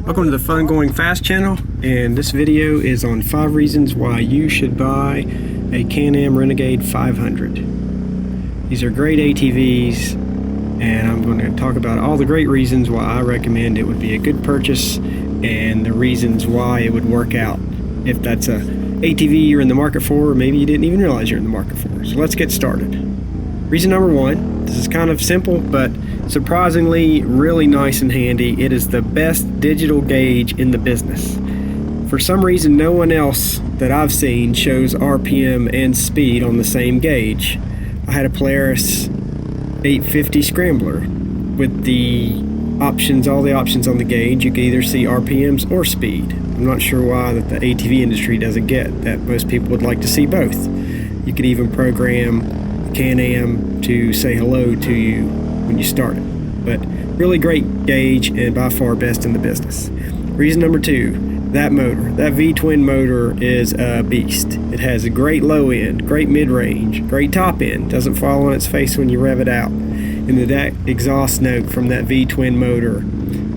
Welcome to the Fun Going Fast channel, and this video is on 5 reasons why you should buy a Can Am Renegade 500. These are great ATVs, and I'm going to talk about all the great reasons why I recommend it would be a good purchase and the reasons why it would work out if that's a ATV you're in the market for, or maybe you didn't even realize you're in the market for. So let's get started. Reason number 1, this is kind of simple, but surprisingly really nice and handy. It is the best digital gauge in the business. For some reason, no one else that I've seen shows RPM and speed on the same gauge. I had a Polaris 850 Scrambler with the options, all the options on the gauge. You could either see RPMs or speed. I'm not sure why that the ATV industry doesn't get that. Most people would like to see both. You could even program Can Am to say hello to you when you start it. But really great gauge and by far best in the business. Reason number 2, that motor, that V-twin motor is a beast. It has a great low end, great mid-range, great top end, doesn't fall on its face when you rev it out. And that exhaust note from that V-twin motor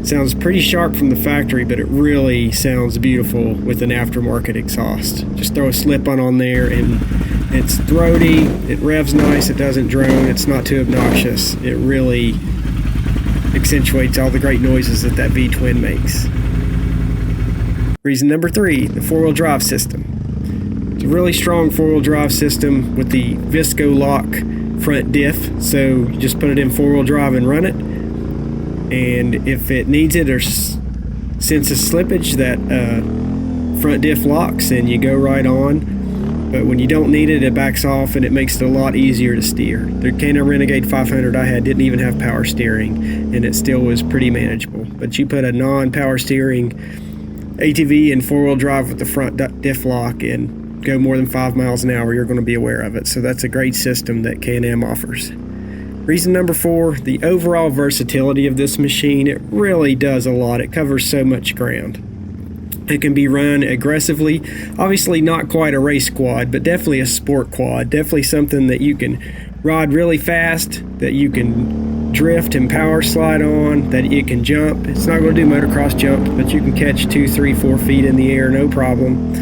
sounds pretty sharp from the factory, but it really sounds beautiful with an aftermarket exhaust. Just throw a slip-on on there and it's throaty, it revs nice, it doesn't drone, it's not too obnoxious. It really accentuates all the great noises that V-twin makes. Reason number 3, the 4-wheel drive system. It's a really strong 4-wheel drive system with the Visco lock front diff, so you just put it in 4-wheel drive and run it, and if it needs it or senses slippage, that front diff locks and you go right on. But when you don't need it, it backs off and it makes it a lot easier to steer. The Can Am Renegade 500 I had didn't even have power steering, and it still was pretty manageable. But you put a non-power steering ATV in 4-wheel drive with the front diff lock and go more than 5 miles an hour, you're going to be aware of it. So that's a great system that Can Am offers. Reason number 4, the overall versatility of this machine. It really does a lot. It covers so much ground. It can be run aggressively, obviously not quite a race quad, but definitely a sport quad, definitely something that you can ride really fast, that you can drift and power slide on, that you can jump. It's not going to do motocross jumps, but you can catch 2, 3, 4 feet in the air, no problem.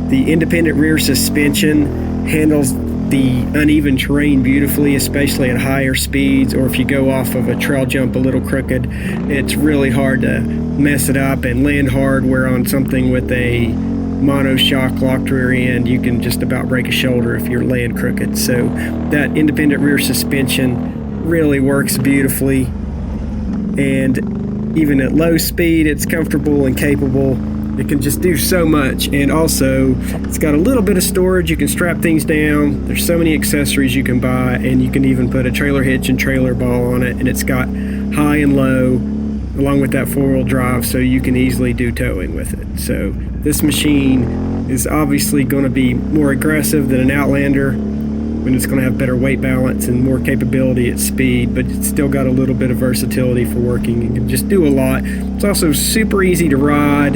The independent rear suspension handles the uneven terrain beautifully, especially at higher speeds, or if you go off of a trail jump a little crooked, it's really hard to mess it up and land hard, where on something with a monoshock locked rear end, you can just about break a shoulder if you're laying crooked. So that independent rear suspension really works beautifully, and even at low speed, it's comfortable and capable. It can just do so much, and also it's got a little bit of storage. You can strap things down. There's so many accessories you can buy, and you can even put a trailer hitch and trailer ball on it, and it's got high and low along with that 4-wheel drive, so you can easily do towing with it. So this machine is obviously going to be more aggressive than an Outlander, and it's going to have better weight balance and more capability at speed, but it's still got a little bit of versatility for working. You can just do a lot. It's also super easy to ride,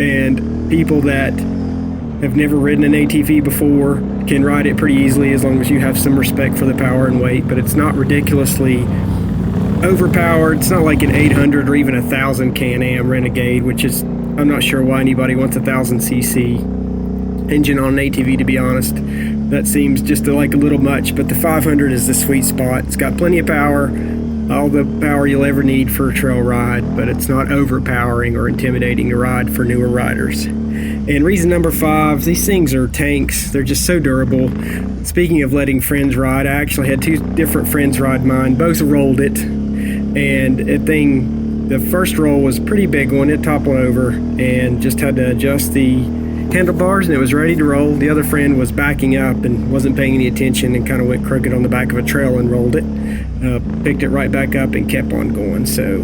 and people that have never ridden an ATV before can ride it pretty easily as long as you have some respect for the power and weight. But it's not ridiculously overpowered. It's not like an 800 or even 1,000 Can Am Renegade, which is, I'm not sure why anybody wants a 1,000cc engine on an ATV, to be honest. That seems just like a little much, but the 500 is the sweet spot. It's got plenty of power, all the power you'll ever need for a trail ride, but it's not overpowering or intimidating to ride for newer riders. And reason number 5, these things are tanks. They're just so durable. Speaking of letting friends ride, I actually had 2 different friends ride mine. Both rolled it, and the first roll was a pretty big one. It toppled over and just had to adjust the handlebars, and it was ready to roll. The other friend was backing up and wasn't paying any attention and kind of went crooked on the back of a trail and rolled it. Picked it right back up and kept on going. So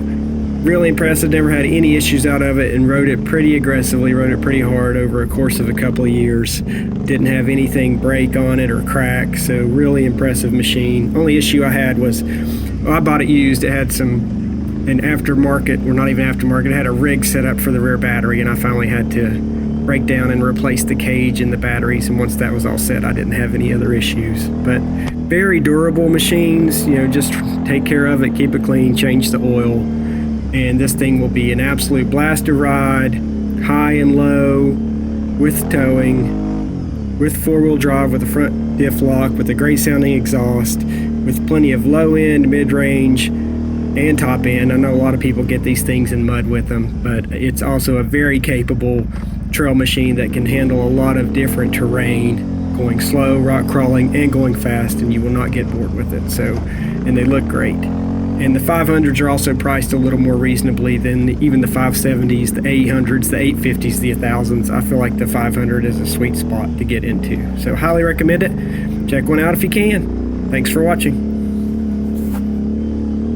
really impressive. Never had any issues out of it, and rode it pretty aggressively, rode it pretty hard over a course of a couple of years. Didn't have anything break on it or crack, so really impressive machine. Only issue I had was, I bought it used. It had an aftermarket, or not even aftermarket, it had a rig set up for the rear battery, and I finally had to break down and replace the cage and the batteries, and once that was all set, I didn't have any other issues. But very durable machines, just take care of it, keep it clean, change the oil, and this thing will be an absolute blaster ride, high and low, with towing, with four-wheel drive, with a front diff lock, with a great sounding exhaust, with plenty of low end, mid-range, and top end. I know a lot of people get these things in mud with them, but it's also a very capable trail machine that can handle a lot of different terrain, going slow, rock crawling, and going fast, and you will not get bored with it. So, and they look great. And the 500s are also priced a little more reasonably than even the 570s, the 800s, the 850s, the 1000s. I feel like the 500 is a sweet spot to get into. So highly recommend it. Check one out if you can. Thanks for watching.